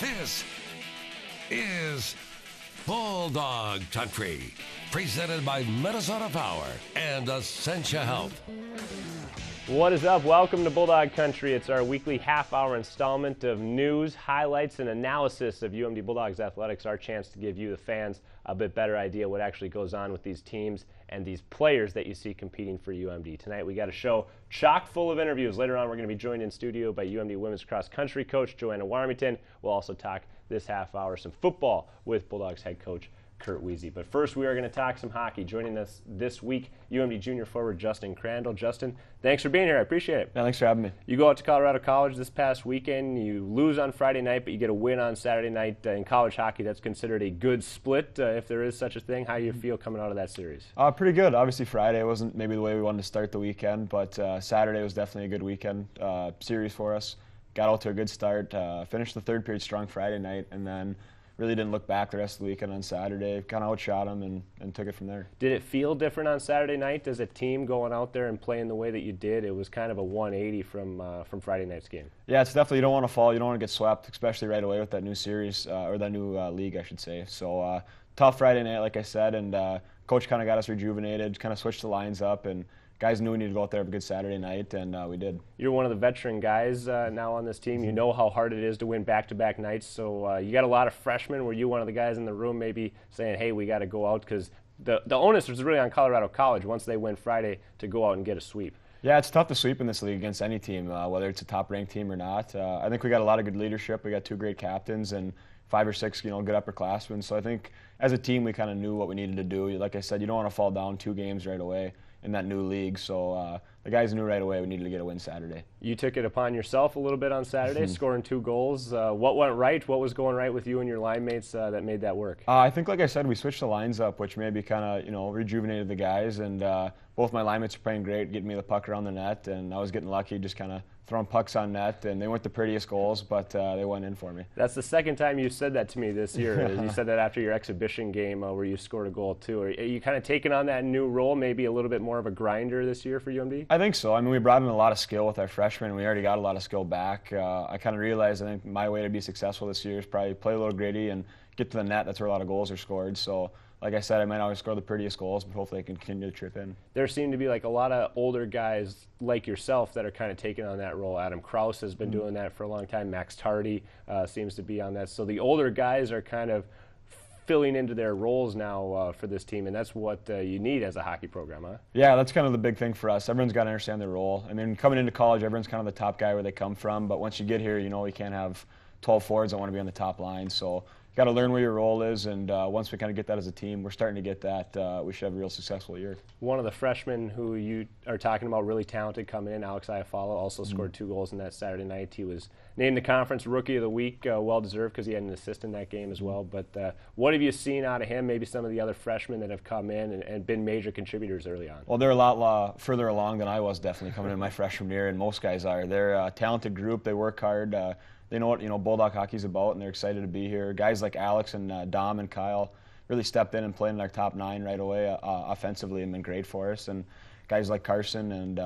This is Bulldog Country, presented by Minnesota Power and Essentia Health. What is up? Welcome to Bulldog Country. It's our weekly half-hour installment of news, highlights, and analysis of UMD Bulldogs athletics. Our chance to give you, the fans, a bit better idea what actually goes on with these teams and these players that you see competing for UMD. Tonight we got a show chock full of interviews. Later on we're going to be joined in studio by UMD women's cross country coach Joanna Warmington. We'll also talk this half hour some football with Bulldogs head coach Curt Wiese. But first, we are going to talk some hockey. Joining us this week, UMD junior forward Justin Crandall. Justin, thanks for being here. I appreciate it. Yeah, thanks for having me. You go out to Colorado College this past weekend. You lose on Friday night, but you get a win on Saturday night. In college hockey, that's considered a good split, if there is such a thing. How do you feel coming out of that series? Pretty good. Obviously, Friday wasn't maybe the way we wanted to start the weekend, but Saturday was definitely a good weekend series for us. Got out to a good start. Finished the third period strong Friday night, and then really didn't look back the rest of the weekend on Saturday. Kind of outshot them and took it from there. Did it feel different on Saturday night as a team going out there and playing the way that you did? It was kind of a 180 from Friday night's game. Yeah, it's definitely, you don't want to fall. You don't want to get swept, especially right away with that new series, or that new league, I should say. So tough Friday night, like I said, and coach kind of got us rejuvenated, kind of switched the lines up, and guys knew we needed to go out there have a good Saturday night, and we did. You're one of the veteran guys now on this team. You know how hard it is to win back-to-back nights, so you got a lot of freshmen. Were you one of the guys in the room maybe saying, hey, we got to go out? Because the onus was really on Colorado College once they win Friday to go out and get a sweep. Yeah, it's tough to sweep in this league against any team, whether it's a top-ranked team or not. I think we got a lot of good leadership. We got two great captains and 5 or 6, good upperclassmen. So I think as a team we kind of knew what we needed to do. Like I said, you don't want to fall down 2 games right away in that new league. So the guys knew right away we needed to get a win Saturday. You took it upon yourself a little bit on Saturday, scoring 2 goals. What went right? What was going right with you and your line mates that made that work? I think, like I said, we switched the lines up, which maybe kind of, rejuvenated the guys. And both my line mates were playing great, getting me the puck around the net. And I was getting lucky, just kind of throwing pucks on net. And they weren't the prettiest goals, but they went in for me. That's the second time you said that to me this year. You said that after your exhibition game where you scored a goal too. Are you kind of taking on that new role, maybe a little bit more of a grinder this year for UMD? I think so. I mean, we brought in a lot of skill with our freshmen. We already got a lot of skill back. I kind of realized I think my way to be successful this year is probably play a little gritty and get to the net. That's where a lot of goals are scored. So, like I said, I might always score the prettiest goals, but hopefully I can continue to chip in. There seem to be like a lot of older guys like yourself that are kind of taking on that role. Adam Krause has been doing that for a long time. Max Tardy seems to be on that. So the older guys are kind of filling into their roles now for this team, and that's what you need as a hockey program, huh? Yeah, that's kind of the big thing for us. Everyone's got to understand their role. I mean, coming into college, everyone's kind of the top guy where they come from, but once you get here, you can't have 12 forwards that want to be on the top line. So you got to learn where your role is, and once we kind of get that as a team, we're starting to get that. We should have a real successful year. One of the freshmen who you are talking about, really talented, coming in, Alex Iafallo, also scored 2 goals in that Saturday night. He was named the conference rookie of the week, well-deserved because he had an assist in that game as well. But what have you seen out of him, maybe some of the other freshmen that have come in and been major contributors early on? Well, they're a lot further along than I was definitely coming in my freshman year, and most guys are. They're a talented group. They work hard. They know what Bulldog hockey's about, and they're excited to be here. Guys like Alex and Dom and Kyle really stepped in and played in our top 9 right away offensively and been great for us. And guys like Carson and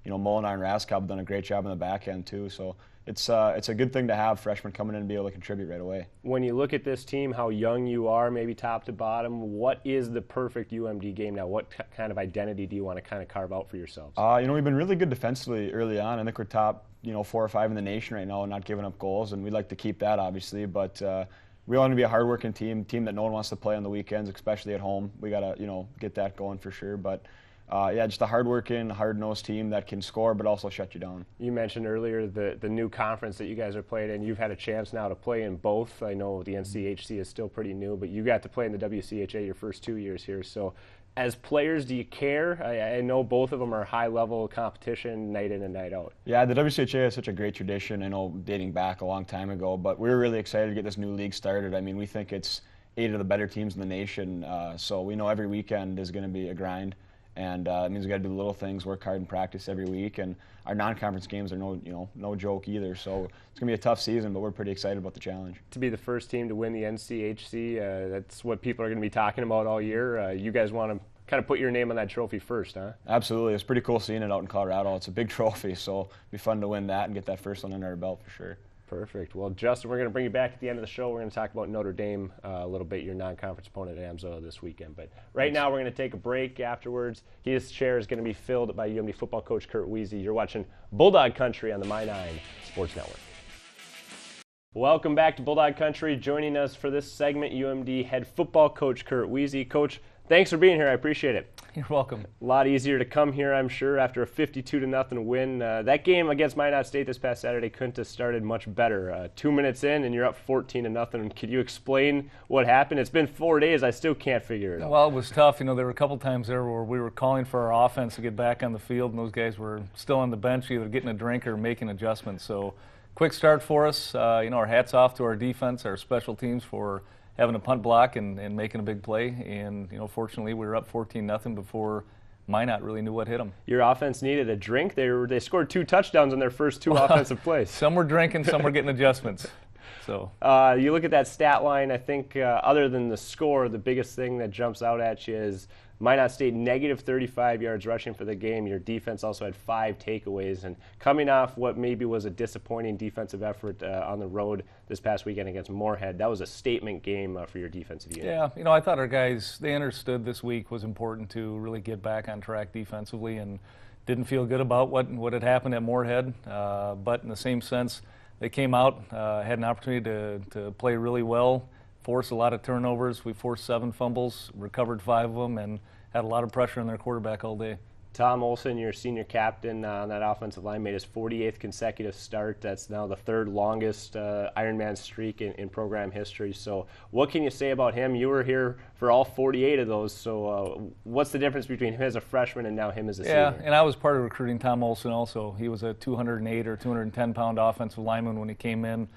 Molinar and Raskop have done a great job in the back end too. So it's a good thing to have freshmen coming in and be able to contribute right away. When you look at this team, how young you are, maybe top to bottom, what is the perfect UMD game now? What kind of identity do you want to kind of carve out for yourselves? We've been really good defensively early on. I think we're top 4 or 5 in the nation right now and not giving up goals, and we'd like to keep that obviously, but we want to be a hard-working team that no one wants to play on the weekends, especially at home. We got to get that going for sure, but just a hard-working, hard-nosed team that can score but also shut you down. You mentioned earlier the new conference that you guys are playing in. You've had a chance now to play in both. I know the NCHC is still pretty new, but you got to play in the WCHA your first 2 years here. So as players, do you care? I know both of them are high-level competition night in and night out. Yeah, the WCHA has such a great tradition, I know, dating back a long time ago, but we're really excited to get this new league started. I mean, we think it's 8 of the better teams in the nation, so we know every weekend is going to be a grind. And it means we got to do the little things, work hard and practice every week. And our non-conference games are no joke either. So it's going to be a tough season, but we're pretty excited about the challenge. To be the first team to win the NCHC, that's what people are going to be talking about all year. You guys want to kind of put your name on that trophy first, huh? Absolutely. It's pretty cool seeing it out in Colorado. It's a big trophy, so it'll be fun to win that and get that first one under our belt for sure. Perfect. Well, Justin, we're going to bring you back at the end of the show. We're going to talk about Notre Dame a little bit, your non-conference opponent at Amsoil this weekend. But right now, we're going to take a break afterwards. His chair is going to be filled by UMD football coach Curt Wiese. You're watching Bulldog Country on the My9 Sports Network. Welcome back to Bulldog Country. Joining us for this segment, UMD head football coach Curt Wiese. Coach, thanks for being here. I appreciate it. You're welcome. A lot easier to come here, I'm sure, after a 52-0 win. That game against Minot State this past Saturday couldn't have started much better. 2 minutes in, and you're up 14-0. Could you explain what happened? It's been 4 days. I still can't figure it out. Well, it was tough. There were a couple times there where we were calling for our offense to get back on the field, and those guys were still on the bench, either getting a drink or making adjustments. So, quick start for us. Our hats off to our defense, our special teams for having a punt block and making a big play. And, fortunately, we were up 14-0 before Minot really knew what hit them. Your offense needed a drink. They scored 2 touchdowns on their first 2 offensive plays. Some were drinking, some were getting adjustments. So you look at that stat line, I think other than the score, the biggest thing that jumps out at you is Minot State negative 35 yards rushing for the game. Your defense also had 5 takeaways. And coming off what maybe was a disappointing defensive effort on the road this past weekend against Moorhead, that was a statement game for your defensive unit. Yeah, I thought our guys, they understood this week was important to really get back on track defensively, and didn't feel good about what had happened at Moorhead. But in the same sense, they came out, had an opportunity to play really well, forced a lot of turnovers. We forced 7 fumbles, recovered 5 of them, and had a lot of pressure on their quarterback all day. Tom Olson, your senior captain on that offensive line, made his 48th consecutive start. That's now the 3rd longest Ironman streak in program history. So what can you say about him? You were here for all 48 of those. So what's the difference between him as a freshman and now him as a senior? Yeah, and I was part of recruiting Tom Olson also. He was a 208 or 210-pound offensive lineman when he came in.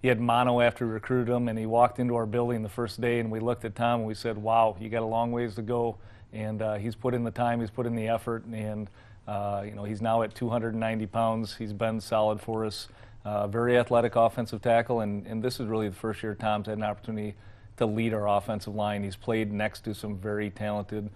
He had mono after we recruited him, and he walked into our building the first day, and we looked at Tom and we said, wow, you got a long ways to go. And he's put in the time, he's put in the effort, and he's now at 290 pounds. He's been solid for us. Very athletic offensive tackle, and this is really the first year Tom's had an opportunity to lead our offensive line. He's played next to some very talented,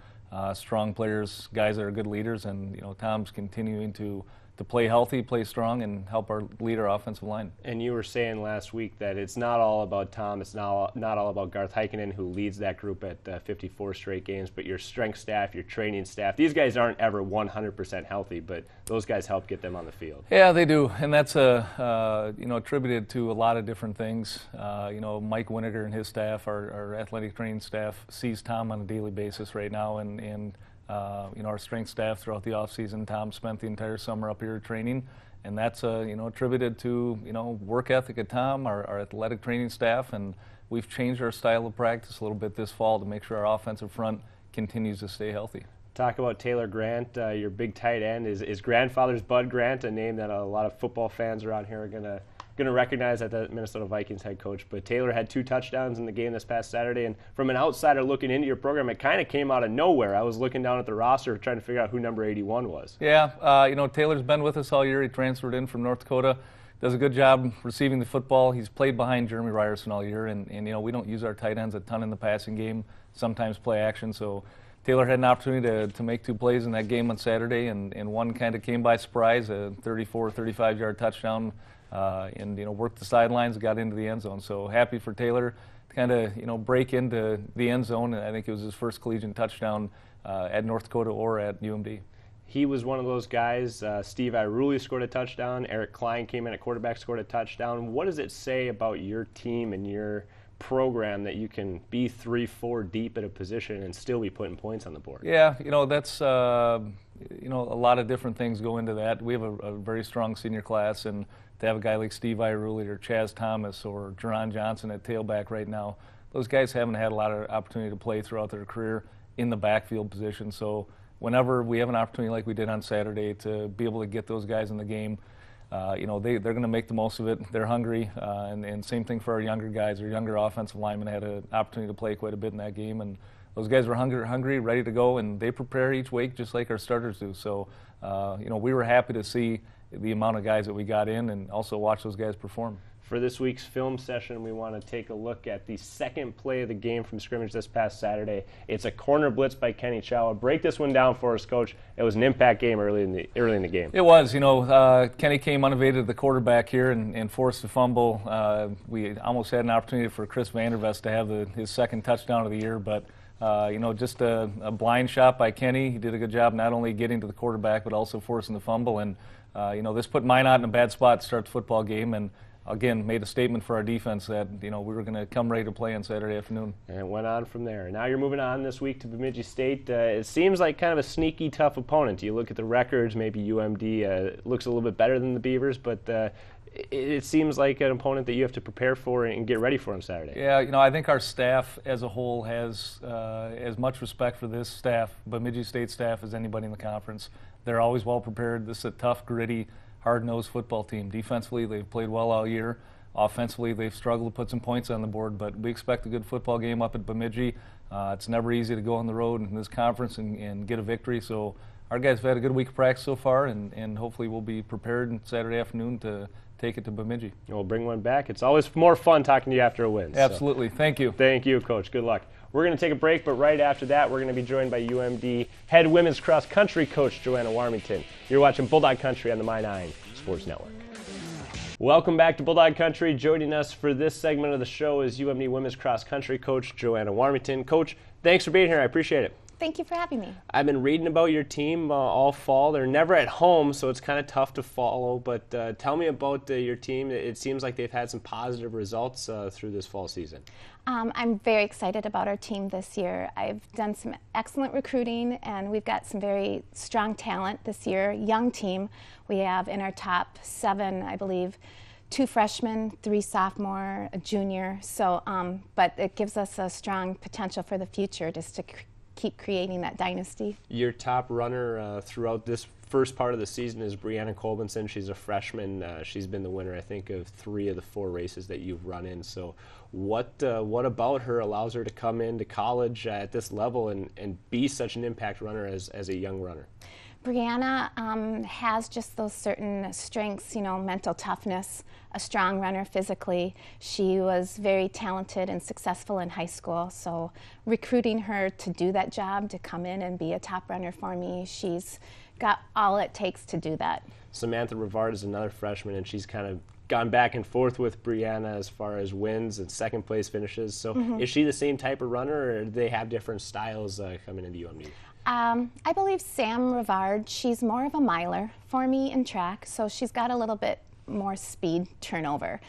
strong players, guys that are good leaders, and Tom's continuing to play healthy, play strong, and help lead our offensive line. And you were saying last week that it's not all about Tom, it's not all about Garth Heikkinen, who leads that group at 54 straight games, but your strength staff, your training staff. These guys aren't ever 100% healthy, but those guys help get them on the field. Yeah, they do, and that's attributed to a lot of different things. Mike Winiger and his staff, our athletic training staff, sees Tom on a daily basis right now, and our strength staff throughout the offseason. Tom spent the entire summer up here training, and that's attributed to work ethic at Tom, our athletic training staff, and we've changed our style of practice a little bit this fall to make sure our offensive front continues to stay healthy. Talk about Taylor Grant, your big tight end. Is grandfather's Bud Grant, a name that a lot of football fans around here are gonna recognize at the Minnesota Vikings head coach. But Taylor had 2 touchdowns in the game this past Saturday, and from an outsider looking into your program, it kind of came out of nowhere. I was looking down at the roster trying to figure out who number 81 was. Yeah, Taylor's been with us all year. He transferred in from North Dakota. Does a good job receiving the football. He's played behind Jeremy Ryerson all year, and we don't use our tight ends a ton in the passing game, sometimes play action. So Taylor had an opportunity to make 2 plays in that game on Saturday, and one kind of came by surprise, a 34, 35-yard touchdown, and worked the sidelines, got into the end zone. So happy for Taylor to kind of break into the end zone, and I think it was his first collegiate touchdown at North Dakota or at UMD. He was one of those guys. Steve Iruli scored a touchdown. Eric Klein came in at quarterback, scored a touchdown. What does it say about your team and your program that you can be 3-4 deep at a position and still be putting points on the board? Yeah, that's a lot of different things go into that. We have a very strong senior class, and to have a guy like Steve Iruli or Chaz Thomas or Jerron Johnson at tailback right now, those guys haven't had a lot of opportunity to play throughout their career in the backfield position. So whenever we have an opportunity like we did on Saturday to be able to get those guys in the game, they're going to make the most of it. They're hungry, and same thing for our younger guys. Our younger offensive linemen had an opportunity to play quite a bit in that game, and those guys were hungry, ready to go, and they prepare each week just like our starters do. So, we were happy to see the amount of guys that we got in and also watch those guys perform. For this week's film session, we want to take a look at the second play of the game from scrimmage this past Saturday. It's a corner blitz by Kenny Chowa. Break this one down for us, Coach. It was an impact game early in the game. It was. Kenny came unabated, the quarterback here, and forced a fumble. We almost had an opportunity for Chris Vandervest to have his second touchdown of the year, but just a blind shot by Kenny. He did a good job not only getting to the quarterback, but also forcing the fumble. And, this put Minot in a bad spot to start the football game, and again, made a statement for our defense that, we were going to come ready to play on Saturday afternoon. And it went on from there. Now you're moving on this week to Bemidji State. It seems like kind of a sneaky, tough opponent. You look at the records, maybe UMD looks a little bit better than the Beavers, but it seems like an opponent that you have to prepare for and get ready for on Saturday. Yeah, I think our staff as a whole has as much respect for this staff, Bemidji State staff, as anybody in the conference. They're always well prepared. This is a tough, gritty, hard-nosed football team. Defensively, they've played well all year. Offensively, they've struggled to put some points on the board, but we expect a good football game up at Bemidji. It's never easy to go on the road in this conference and get a victory, so our guys have had a good week of practice so far, and hopefully we'll be prepared on Saturday afternoon to take it to Bemidji. We'll bring one back. It's always more fun talking to you after a win. Absolutely. So. Thank you. Thank you, Coach. Good luck. We're going to take a break, but right after that, we're going to be joined by UMD head women's cross country coach Joanna Warmington. You're watching Bulldog Country on the My9 Sports Network. Welcome back to Bulldog Country. Joining us for this segment of the show is UMD women's cross country coach Joanna Warmington. Coach, thanks for being here. I appreciate it. Thank you for having me. I've been reading about your team all fall. They're never at home, so it's kind of tough to follow. But tell me about your team. It seems like they've had some positive results through this fall season. I'm very excited about our team this year. I've done some excellent recruiting, and we've got some very strong talent this year. Young team. We have in our top 7, I believe, 2 freshmen, 3 sophomore, a junior. So, but it gives us a strong potential for the future just to keep creating that dynasty. Your top runner throughout this first part of the season is Brianna Colbinson. She's a freshman. She's been the winner, I think, of 3 of the 4 races that you've run in. So what about her allows her to come into college at this level and be such an impact runner as a young runner? Brianna has just those certain strengths, mental toughness, a strong runner physically. She was very talented and successful in high school, so recruiting her to do that job, to come in and be a top runner for me, she's got all it takes to do that. Samantha Rivard is another freshman, and she's kind of gone back and forth with Brianna as far as wins and second place finishes. So is she the same type of runner, or do they have different styles coming into UMD? I believe Sam Rivard, she's more of a miler for me in track, so she's got a little bit more speed turnover.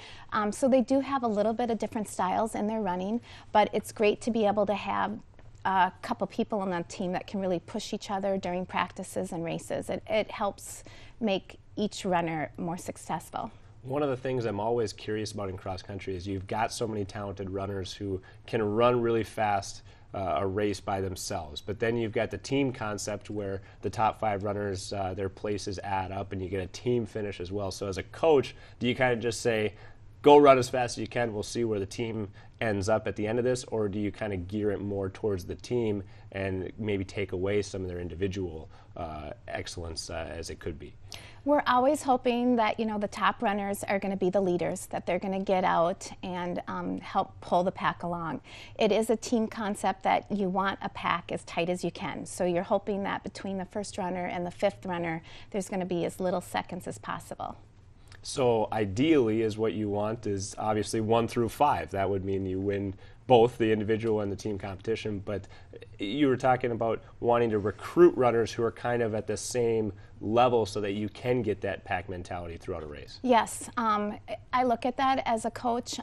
So they do have a little bit of different styles in their running, but it's great to be able to have a couple people on the team that can really push each other during practices and races. It helps make each runner more successful. One of the things I'm always curious about in cross country is you've got so many talented runners who can run really fast a race by themselves. But then you've got the team concept where the top 5 runners, their places add up and you get a team finish as well. So as a coach, do you kind of just say, go run as fast as you can, we'll see where the team ends up at the end of this, or do you kind of gear it more towards the team and maybe take away some of their individual excellence as it could be? We're always hoping that, the top runners are going to be the leaders, that they're going to get out and help pull the pack along. It is a team concept that you want a pack as tight as you can. So you're hoping that between the first runner and the 5th runner, there's going to be as little seconds as possible. So ideally is what you want is obviously 1 through 5. That would mean you win both the individual and the team competition, but you were talking about wanting to recruit runners who are kind of at the same level so that you can get that pack mentality throughout a race. Yes, I look at that as a coach.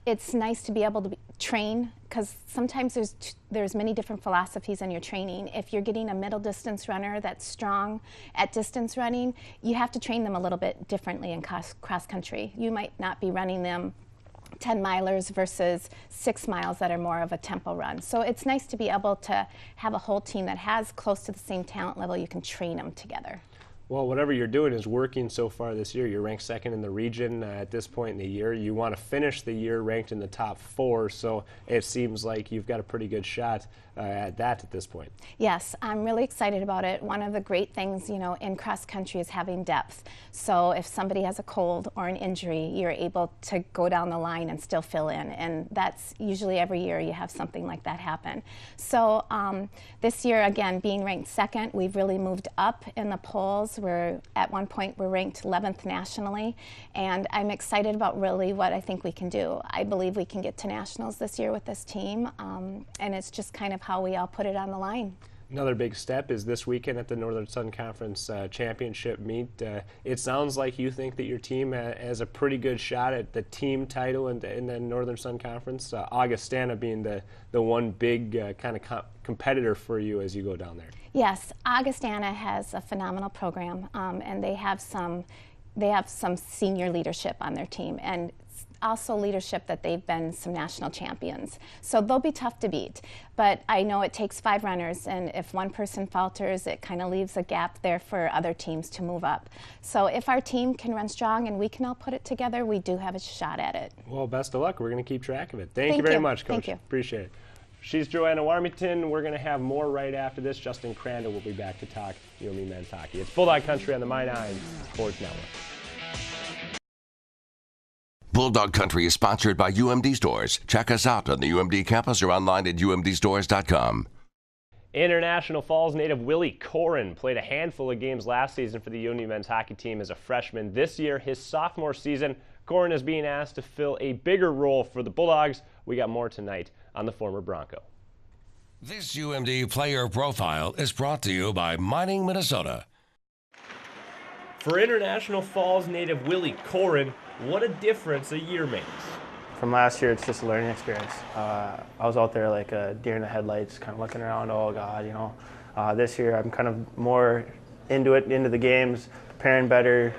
It's nice to be able to train, because sometimes there's many different philosophies in your training. If you're getting a middle distance runner that's strong at distance running, you have to train them a little bit differently in cross country. You might not be running them 10 milers versus 6 miles that are more of a tempo run. So it's nice to be able to have a whole team that has close to the same talent level. You can train them together. Well, whatever you're doing is working so far this year. You're ranked second in the region at this point in the year. You want to finish the year ranked in the top 4, so it seems like you've got a pretty good shot at that at this point. Yes, I'm really excited about it. One of the great things, in cross country is having depth. So if somebody has a cold or an injury, you're able to go down the line and still fill in. And that's usually every year you have something like that happen. So this year, again, being ranked second, we've really moved up in the polls. At one point we're ranked 11th nationally, and I'm excited about really what I think we can do. I believe we can get to nationals this year with this team, and it's just kind of how we all put it on the line. Another big step is this weekend at the Northern Sun Conference Championship meet. It sounds like you think that your team has a pretty good shot at the team title in the Northern Sun Conference, Augustana being the one big kind of competitor for you as you go down there. Yes, Augustana has a phenomenal program, and they have some senior leadership on their team, and also leadership that they've been some national champions. So they'll be tough to beat. But I know it takes 5 runners, and if one person falters, it kind of leaves a gap there for other teams to move up. So if our team can run strong and we can all put it together, we do have a shot at it. Well, best of luck. We're going to keep track of it. Thank you very much, Coach. Thank you. Appreciate it. She's Joanna Warmington. We're going to have more right after this. Justin Crandall will be back to talk UMD men's hockey. It's Bulldog Country on the My9 Sports Network. Bulldog Country is sponsored by UMD Stores. Check us out on the UMD campus or online at umdstores.com. International Falls native Willie Corin played a handful of games last season for the UMD men's hockey team as a freshman. This year, his sophomore season, Corin is being asked to fill a bigger role for the Bulldogs. We got more tonight on the former Bronco. This UMD player profile is brought to you by Mining Minnesota. For International Falls native Willie Corin, what a difference a year makes. From last year, it's just a learning experience. I was out there like a deer in the headlights, kind of looking around, oh God, This year, I'm kind of more into the games, preparing better,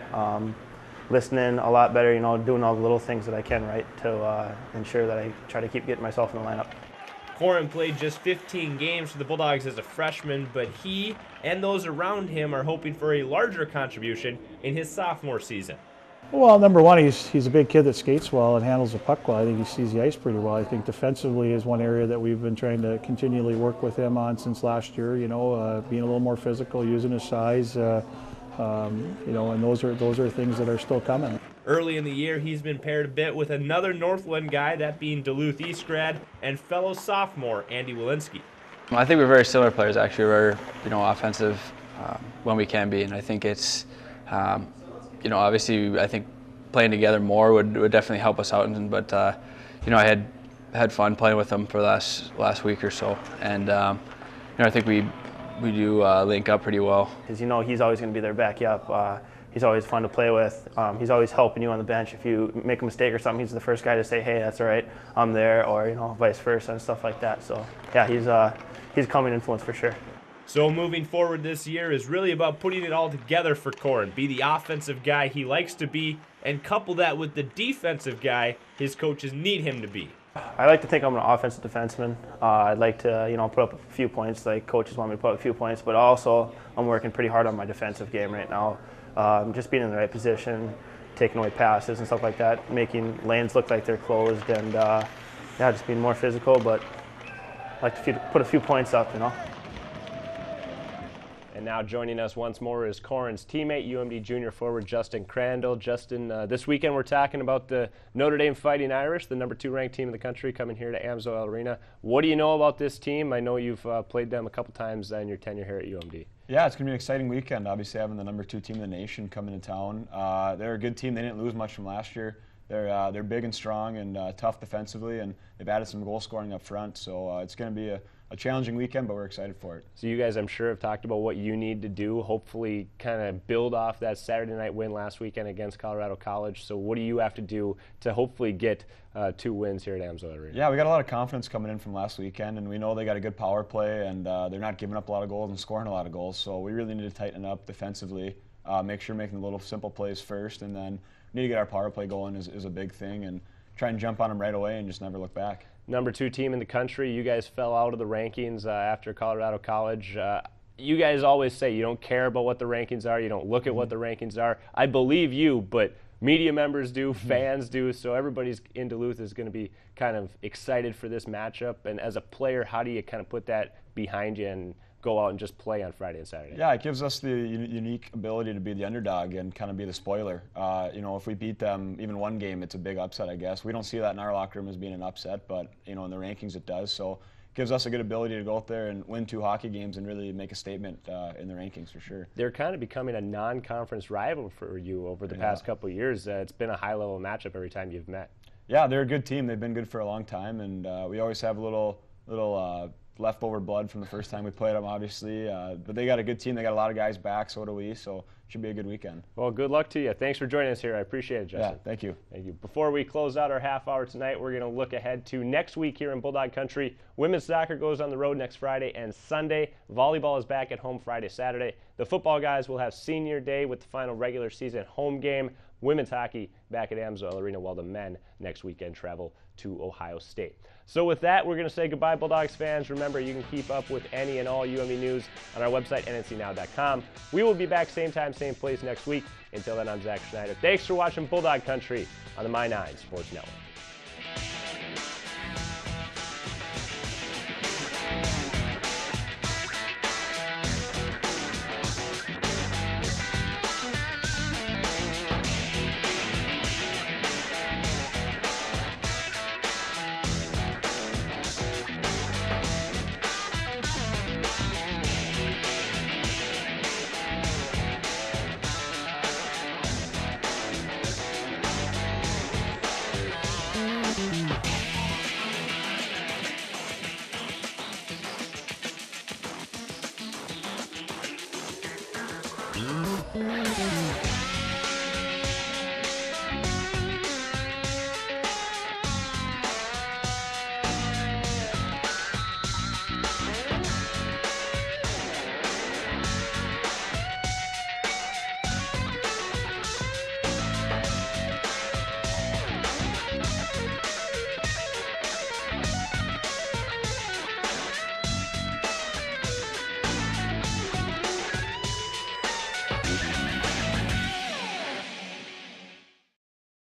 listening a lot better, doing all the little things that I can, right, to ensure that I try to keep getting myself in the lineup. Corin played just 15 games for the Bulldogs as a freshman, but he and those around him are hoping for a larger contribution in his sophomore season. Well, number one, he's a big kid that skates well and handles the puck well. I think he sees the ice pretty well. I think defensively is one area that we've been trying to continually work with him on since last year. Being a little more physical, using his size, and those are things that are still coming. Early in the year, he's been paired a bit with another Northland guy, that being Duluth East grad and fellow sophomore Andy Walensky. I think we're very similar players. Actually, we're offensive when we can be, and I think it's. Obviously, I think playing together more would definitely help us out. But I had fun playing with him for the last week or so, and I think we do link up pretty well. Because he's always going to be there, back you up. He's always fun to play with. He's always helping you on the bench. If you make a mistake or something, he's the first guy to say, "Hey, that's all right, I'm there," or vice versa and stuff like that. So yeah, he's a calming influence for sure. So moving forward this year is really about putting it all together for Corin. Be the offensive guy he likes to be, and couple that with the defensive guy his coaches need him to be. I like to think I'm an offensive defenseman. I'd like to, put up a few points, like coaches want me to put up a few points, but also I'm working pretty hard on my defensive game right now. Just being in the right position, taking away passes and stuff like that, making lanes look like they're closed, and just being more physical, but I like to put a few points up, And now joining us once more is Corin's teammate, UMD junior forward Justin Crandall. Justin, this weekend we're talking about the Notre Dame Fighting Irish, the number 2 ranked team in the country, coming here to Amsoil Arena. What do you know about this team? I know you've played them a couple times in your tenure here at UMD. Yeah, it's going to be an exciting weekend, obviously having the number 2 team in the nation coming to town. They're a good team. They didn't lose much from last year. They're big and strong and tough defensively, and they've added some goal scoring up front. So it's going to be a challenging weekend, but we're excited for it. So you guys, I'm sure, have talked about what you need to do, hopefully kind of build off that Saturday night win last weekend against Colorado College. So what do you have to do to hopefully get 2 wins here at Amsoil Arena? Yeah, we got a lot of confidence coming in from last weekend, and we know they got a good power play, and they're not giving up a lot of goals and scoring a lot of goals. So we really need to tighten up defensively, make sure making the little simple plays first, and then need to get our power play going is a big thing, and try and jump on them right away and just never look back. Number 2 team in the country. You guys fell out of the rankings after Colorado College. you guys always say you don't care about what the rankings are, you don't look at what the rankings are. I believe you, but media members do, fans do, so everybody's in Duluth is going to be kind of excited for this matchup. And as a player, how do you kind of put that behind you and go out and just play on Friday and Saturday? Yeah, it gives us the unique ability to be the underdog and kind of be the spoiler. You know, if we beat them even one game, it's a big upset, I guess. We don't see that in our locker room as being an upset, but, you know, in the rankings it does. So it gives us a good ability to go out there and win 2 hockey games and really make a statement in the rankings for sure. They're kind of becoming a non-conference rival for you over the past couple of years. It's been a high-level matchup every time you've met. Yeah, they're a good team. They've been good for a long time, and we always have a little leftover blood from the first time we played them, obviously. But they got a good team. They got a lot of guys back, so do we. So it should be a good weekend. Well, good luck to you. Thanks for joining us here. I appreciate it, Justin. Yeah, thank you. Thank you. Before we close out our half hour tonight, we're going to look ahead to next week here in Bulldog Country. Women's soccer goes on the road next Friday and Sunday. Volleyball is back at home Friday, Saturday. The football guys will have senior day with the final regular season home game. Women's hockey back at Amsoil Arena, while the men next weekend travel to Ohio State. So with that, we're going to say goodbye, Bulldogs fans. Remember, you can keep up with any and all UMD news on our website, nncnow.com. We will be back same time, same place next week. Until then, I'm Zach Schneider. Thanks for watching Bulldog Country on the My9 Sports Network.